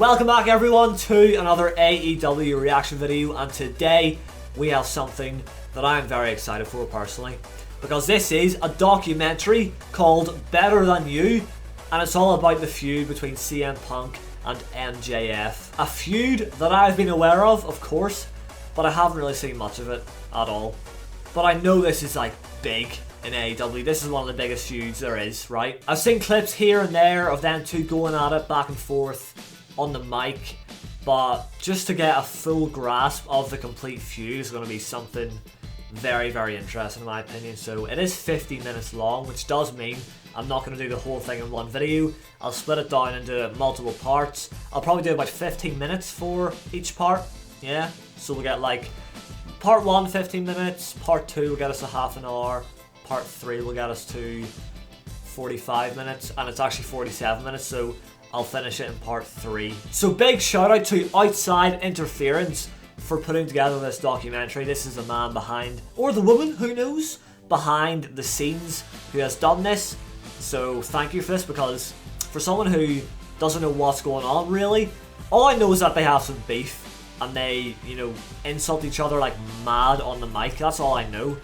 Welcome back everyone to another AEW reaction video, and today we have something that I am very excited for personally, because this is a documentary called Better Than You, and it's all about the feud between CM Punk and MJF. A feud that I've been aware of course, but I haven't really seen much of it at all. But I know this is like big in AEW. This is one of the biggest feuds there is, right? I've seen clips here and there of them two going at it back and forth on the mic, but just to get a full grasp of the complete feud is going to be something very, very interesting in my opinion. So it is 50 minutes long, which does mean I'm not going to do the whole thing in one video. I'll split it down into multiple parts. I'll probably do about 15 minutes for each part, yeah? So we'll get like part 1 15 minutes, part 2 will get us a half an hour, part 3 will get us to 45 minutes, and it's actually 47 minutes, so I'll finish it in part 3. So big shout out to Outside Interference for putting together this documentary. This is the man behind, or the woman, who knows, behind the scenes who has done this. So thank you for this, because for someone who doesn't know what's going on really, all I know is that they have some beef and they, you know, insult each other like mad on the mic. That's all I know.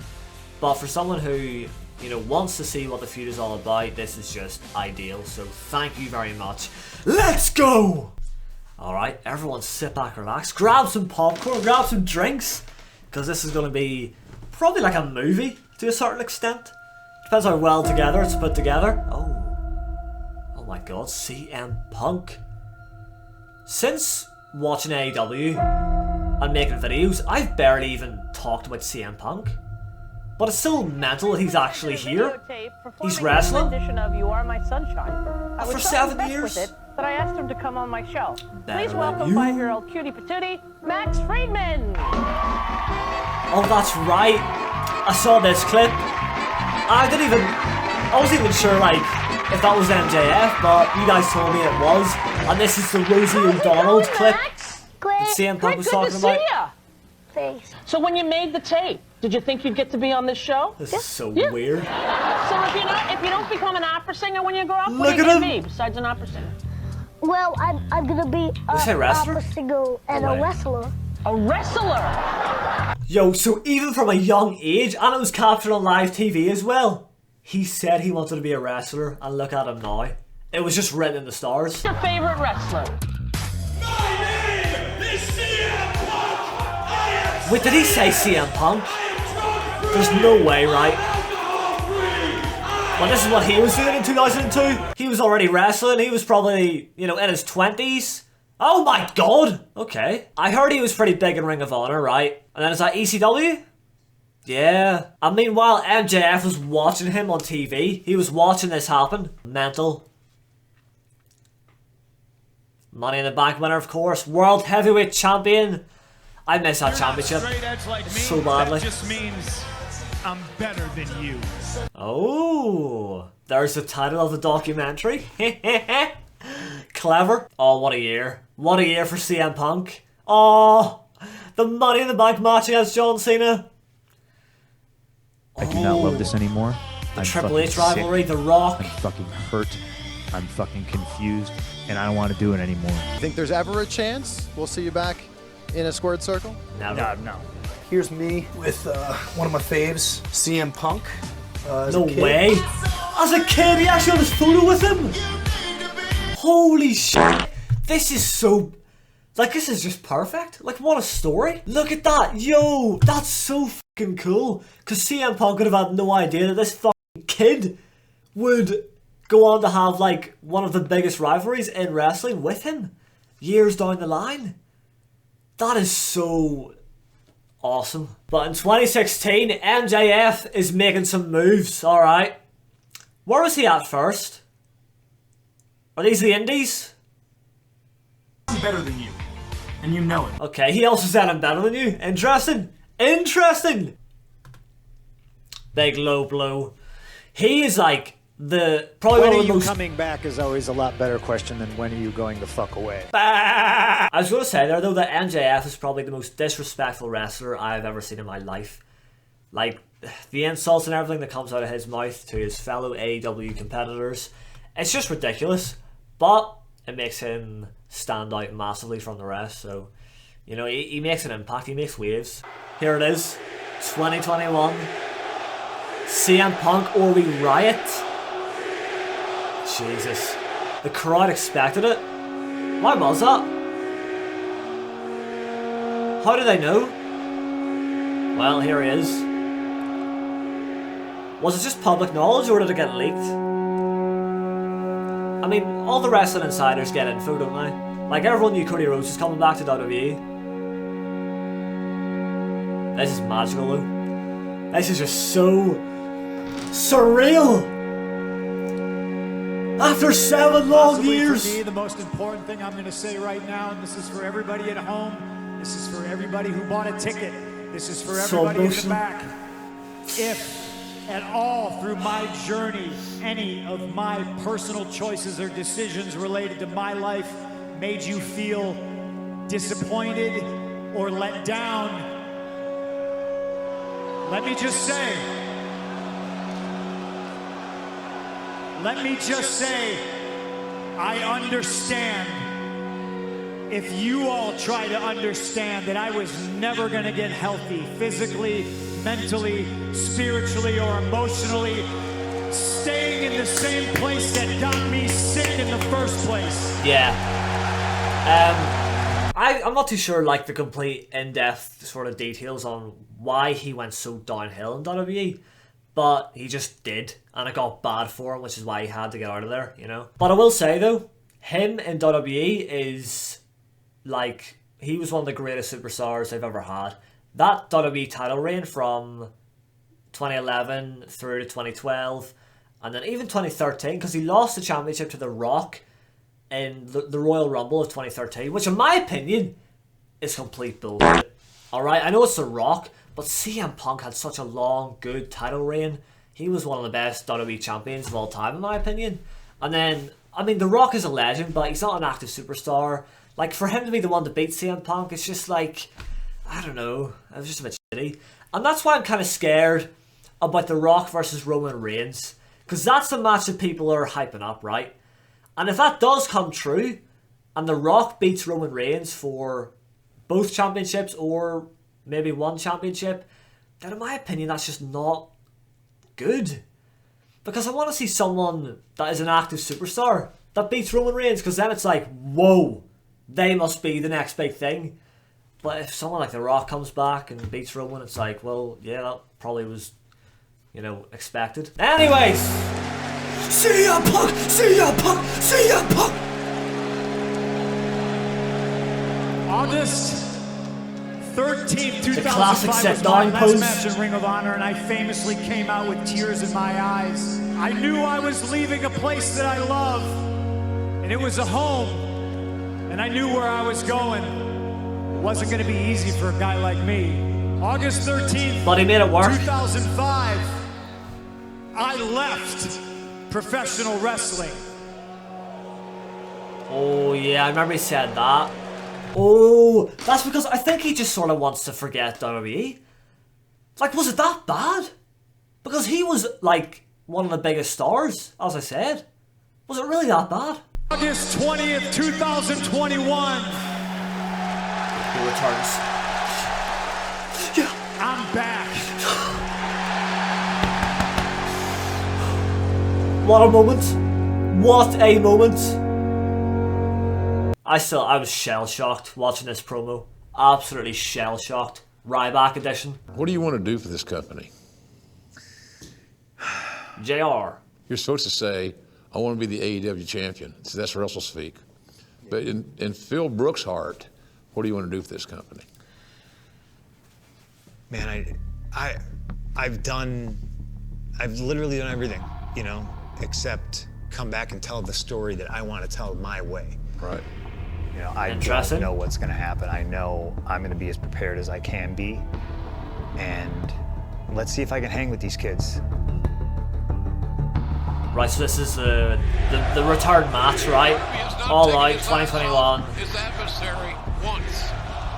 But for someone who, you know, wants to see what the feud is all about, this is just ideal. So thank you very much. Let's go! Alright, everyone sit back, relax, grab some popcorn, grab some drinks, because this is going to be probably like a movie to a certain extent. Depends how well together it's put together. Oh my god, CM Punk. Since watching AEW and making videos, I've barely even talked about CM Punk. But it's still mental that he's actually here. He's wrestling for 7 years. That I asked him to come on my show. Please welcome 5-year-old cutie patootie, Max Friedman. Oh, that's right. I saw this clip. I wasn't even sure like if that was MJF, but you guys told me it was. And this is the Rosie O'Donnell clip that CM Punk was talking about. Thanks. So when you made the tape, did you think you'd get to be on this show? This is so weird. So if you don't become an opera singer when you grow up, what are you going to be besides an opera singer? Well, I'm going to be an opera singer and a wrestler. A wrestler? Yo, so even from a young age, and it was captured on live TV as well, he said he wanted to be a wrestler, and look at him now. It was just written in the stars. Your favorite wrestler? My name is CM Punk. Wait, did he say CM Punk? There's no way, right? Well, this is what he was doing in 2002. He was already wrestling. He was probably, you know, in his 20s. Oh my god! Okay. I heard he was pretty big in Ring of Honor, right? And then is that ECW? Yeah. And meanwhile, MJF was watching him on TV. He was watching this happen. Mental. Money in the Bank winner, of course. World Heavyweight Champion. I miss that championship so badly. That just means I'm better than you. Oh, there's the title of the documentary. Clever. Oh, what a year. What a year for CM Punk. Oh, the Money in the Bank match against John Cena. I do not love this anymore. The Triple H rivalry, The Rock. I'm fucking hurt. I'm fucking confused. And I don't want to do it anymore. Think there's ever a chance we'll see you back in a squared circle? Never. No. Here's me with one of my faves, CM Punk. No way. As a kid, he actually had his photo with him. Holy shit. This is so... like, this is just perfect. Like, what a story. Look at that. Yo, that's so fucking cool. Because CM Punk could have had no idea that this fucking kid would go on to have, like, one of the biggest rivalries in wrestling with him years down the line. That is so awesome. But in 2016, MJF is making some moves, alright. Where was he at first? Are these the indies? I'm better than you, and you know it. Okay, he also said I'm better than you. Interesting. Interesting. Big low blow. He is like probably when one are of the you most... coming back is always a lot better question than when are you going the fuck away. I was going to say there though that MJF is probably the most disrespectful wrestler I've ever seen in my life. Like, the insults and everything that comes out of his mouth to his fellow AEW competitors, it's just ridiculous. But it makes him stand out massively from the rest. So, you know, he makes an impact, he makes waves. Here it is, 2021. CM Punk or we riot. Jesus. The crowd expected it. Why was that? How do they know? Well, here he is. Was it just public knowledge or did it get leaked? I mean, all the wrestling insiders get info, don't they? Like, everyone knew Cody Rhodes is coming back to WWE. This is magical, though. This is just so surreal. After 7 long years. For me, the most important thing I'm going to say right now, and this is for everybody at home, this is for everybody who bought a ticket, this is for everybody in the back. If at all through my journey, any of my personal choices or decisions related to my life made you feel disappointed or let down, let me just say, I understand. If you all try to understand that I was never gonna get healthy physically, mentally, spiritually, or emotionally, staying in the same place that got me sick in the first place. Yeah. I'm not too sure, like, the complete in-depth sort of details on why he went so downhill in WWE, but he just did, and it got bad for him, which is why he had to get out of there, you know? But I will say, though, him in WWE is, like, he was one of the greatest superstars I've ever had. That WWE title reign from 2011 through to 2012, and then even 2013, because he lost the championship to The Rock in the Royal Rumble of 2013, which in my opinion is complete bullshit. Alright, I know it's The Rock, but CM Punk had such a long, good title reign. He was one of the best WWE champions of all time, in my opinion. And then, I mean, The Rock is a legend, but he's not an active superstar. Like, for him to be the one to beat CM Punk, it's just like, I don't know, it was just a bit shitty. And that's why I'm kind of scared about The Rock versus Roman Reigns, because that's the match that people are hyping up, right? And if that does come true, and The Rock beats Roman Reigns for both championships or maybe one championship, then in my opinion that's just not good. Because I want to see someone that is an active superstar that beats Roman Reigns, because then it's like, whoa, they must be the next big thing. But if someone like The Rock comes back and beats Roman, it's like, well, yeah, that probably was, you know, expected. Anyways, CM Punk, CM Punk, CM Punk. August 13th, 2005 was my last match in Ring of Honor, and I famously came out with tears in my eyes. I knew I was leaving a place that I love, and it was a home, and I knew where I was going. It wasn't going to be easy for a guy like me. August 13th, but he made it work. 2005, I left professional wrestling. Oh yeah, I remember he said that. Oh, that's because I think he just sort of wants to forget WWE. Like, was it that bad? Because he was, like, one of the biggest stars, as I said. Was it really that bad? August 20th, 2021. He returns. Yeah. I'm back. What a moment. What a moment. I was shell-shocked watching this promo. Absolutely shell-shocked. Ryback edition. What do you want to do for this company? JR. You're supposed to say, I want to be the AEW champion. So that's wrestle speak. But in Phil Brooks' heart, what do you want to do for this company? Man, I've literally done everything, you know, except come back and tell the story that I want to tell my way. Right. You know, I don't know what's going to happen. I know I'm going to be as prepared as I can be. And let's see if I can hang with these kids. Right, so this is the return match, right? All Out 2021.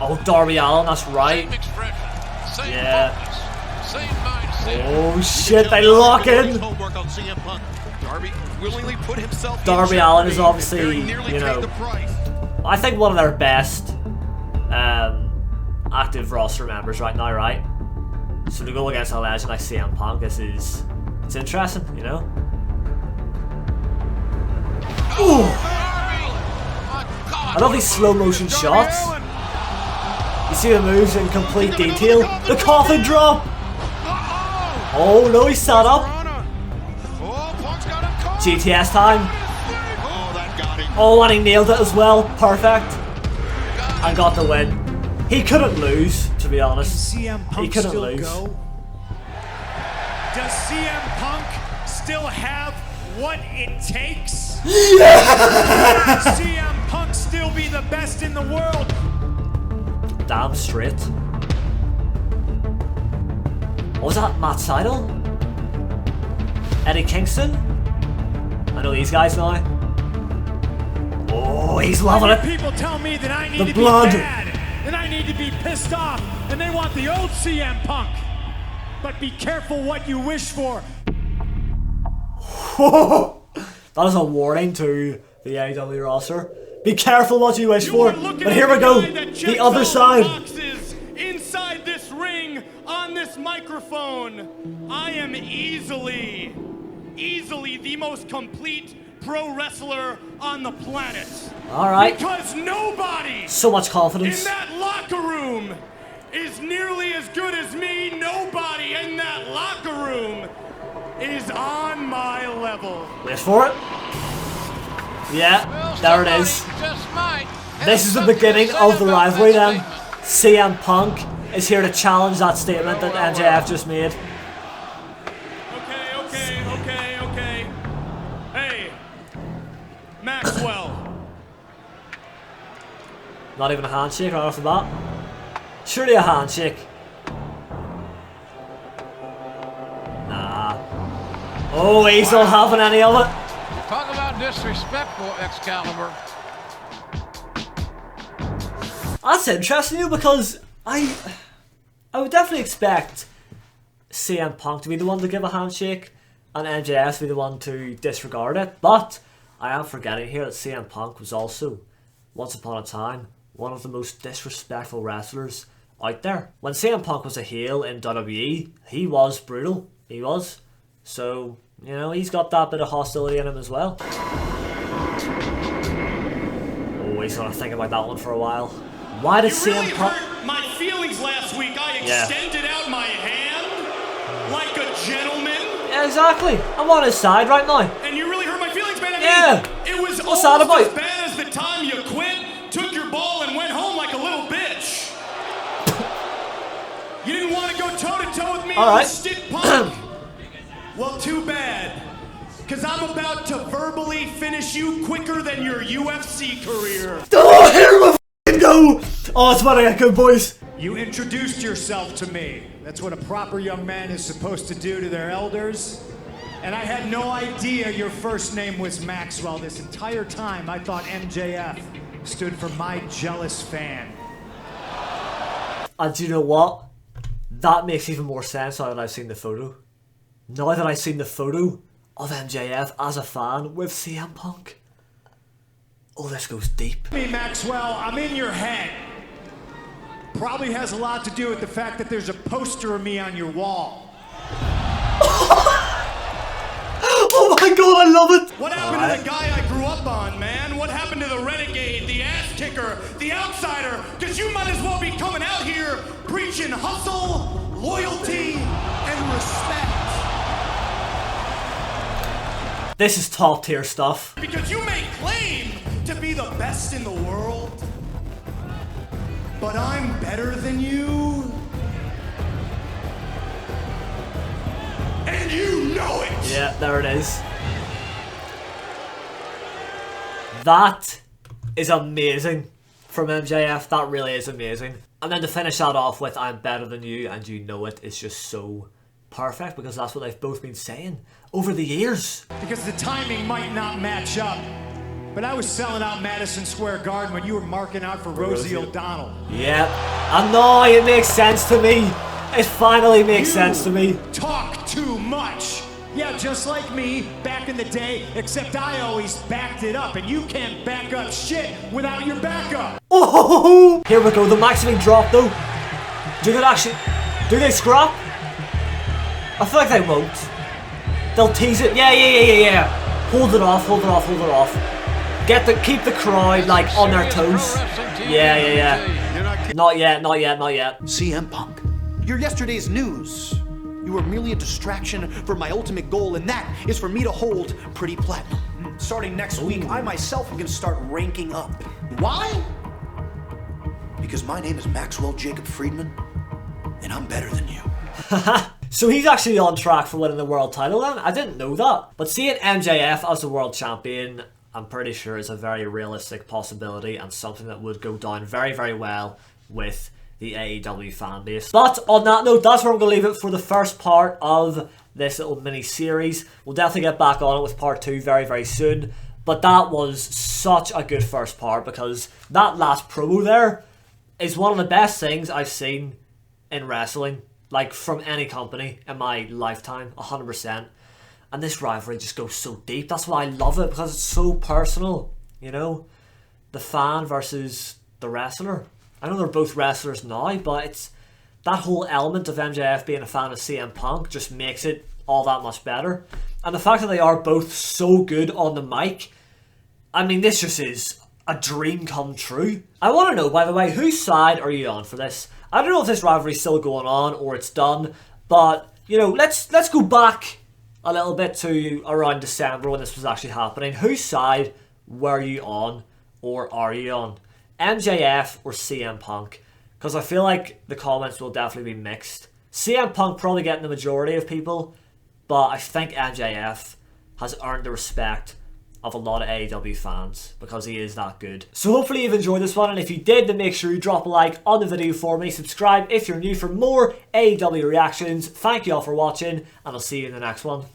Oh, Darby Allin, that's right. Yeah. Oh shit, they lock in. Darby willingly put himself. Darby Allin is obviously, you know, I think one of their best active roster members right now, right? So to go against a legend like CM Punk, it's interesting, you know? Ooh. I love these slow motion shots. You see the moves in complete detail. The coffin drop! Oh no, he sat up. GTS time. Oh, and he nailed it as well. Perfect. And got the win. He couldn't lose, to be honest. He couldn't lose. Does CM Punk still have what it takes? Yeah! Does CM Punk still be the best in the world? Damn straight. What was that? Matt Seidel? Eddie Kingston? I know these guys now. Oh, he's loving it. People tell me that I need the to blood. Be bad, and I need to be pissed off, and they want the old CM Punk. But be careful what you wish for. That is a warning to the AEW roster. Be careful what you wish for. But here we go. The other side. Inside this ring, on this microphone, I am easily the most complete pro wrestler on the planet. All right. Because nobody so much confidence in that locker room is nearly as good as me. Nobody in that locker room is on my level. Wait for it. Yeah, there it is. This is the beginning of the rivalry then. CM Punk is here to challenge that statement that MJF just made. Okay. Hey, Maxwell. Not even a handshake right off the bat. Surely a handshake. Nah. Oh, he's not having any of it. Talk about disrespectful, Excalibur. That's interesting, you, because I would definitely expect CM Punk to be the one to give a handshake and MJF to be the one to disregard it. But I am forgetting here that CM Punk was also, once upon a time, one of the most disrespectful wrestlers out there. When CM Punk was a heel in WWE, he was brutal. He was. So, you know, he's got that bit of hostility in him as well. Oh, he's gonna think about that one for a while. Why did CM Punk... hurt my feelings last week. I extended out my hand like a gentleman. Yeah, exactly. I'm on his side right now. And you really hurt my feelings, man. I mean, it was what's that about? As bad as the time you quit, took your ball, and went home like a little bitch. You didn't want to go toe-to-toe with me on Stick Punk. Well, too bad. Because I'm about to verbally finish you quicker than your UFC career. Oh, here we go! Oh, it's about to get good, boys. You introduced yourself to me. That's what a proper young man is supposed to do to their elders. And I had no idea your first name was Maxwell. This entire time, I thought MJF stood for my jealous fan. And do you know what? That makes even more sense now that I've seen the photo. Now that I've seen the photo of MJF as a fan with CM Punk. Oh, this goes deep. Me, Maxwell, I'm in your head. Probably has a lot to do with the fact that there's a poster of me on your wall. Oh my god, I love it! What happened to the guy I grew up on, man? What happened to the renegade, the ass kicker, the outsider? Because you might as well be coming out here preaching hustle, loyalty, and respect. This is top tier stuff. Because you may claim to be the best in the world, but I'm better than you. And you know it! Yeah, there it is. That is amazing from MJF. That really is amazing. And then to finish that off with I'm better than you and you know it is just so perfect because that's what they've both been saying over the years. Because the timing might not match up, but I was selling out Madison Square Garden when you were marking out for Rosie O'Donnell. Yep. And now it makes sense to me. It finally makes sense to me. Talk too much. Yeah, just like me back in the day, except I always backed it up, and you can't back up shit without your backup. Oh, here we go. The maximum drop though. Do they scrap? I feel like they won't. They'll tease it. Yeah. Hold it off. Keep the crowd like on their toes. Yeah. Not yet. CM Punk, you're yesterday's news. You were merely a distraction for my ultimate goal, and that is for me to hold Pretty Platinum. Starting next week, I myself am going to start ranking up. Why? Because my name is Maxwell Jacob Friedman, and I'm better than you. So he's actually on track for winning the world title then? I didn't know that. But seeing MJF as the world champion, I'm pretty sure is a very realistic possibility and something that would go down very, very well with the AEW fan base. But on that note, that's where I'm going to leave it for the first part of this little mini-series. We'll definitely get back on it with part 2 very, very soon. But that was such a good first part because that last promo there is one of the best things I've seen in wrestling, like from any company in my lifetime, 100%. And this rivalry just goes so deep. That's why I love it, because it's so personal, you know? The fan versus the wrestler. I know they're both wrestlers now, but it's that whole element of MJF being a fan of CM Punk just makes it all that much better. And the fact that they are both so good on the mic, I mean, this just is a dream come true. I want to know, by the way, whose side are you on for this? I don't know if this rivalry is still going on or it's done, but, you know, let's go back a little bit to around December when this was actually happening. Whose side were you on, or are you on? MJF or CM Punk? Because I feel like the comments will definitely be mixed. CM Punk probably getting the majority of people, but I think MJF has earned the respect of a lot of AEW fans because he is that good. So hopefully you've enjoyed this one, and if you did, then make sure you drop a like on the video for me. Subscribe if you're new for more AEW reactions. Thank you all for watching, and I'll see you in the next one.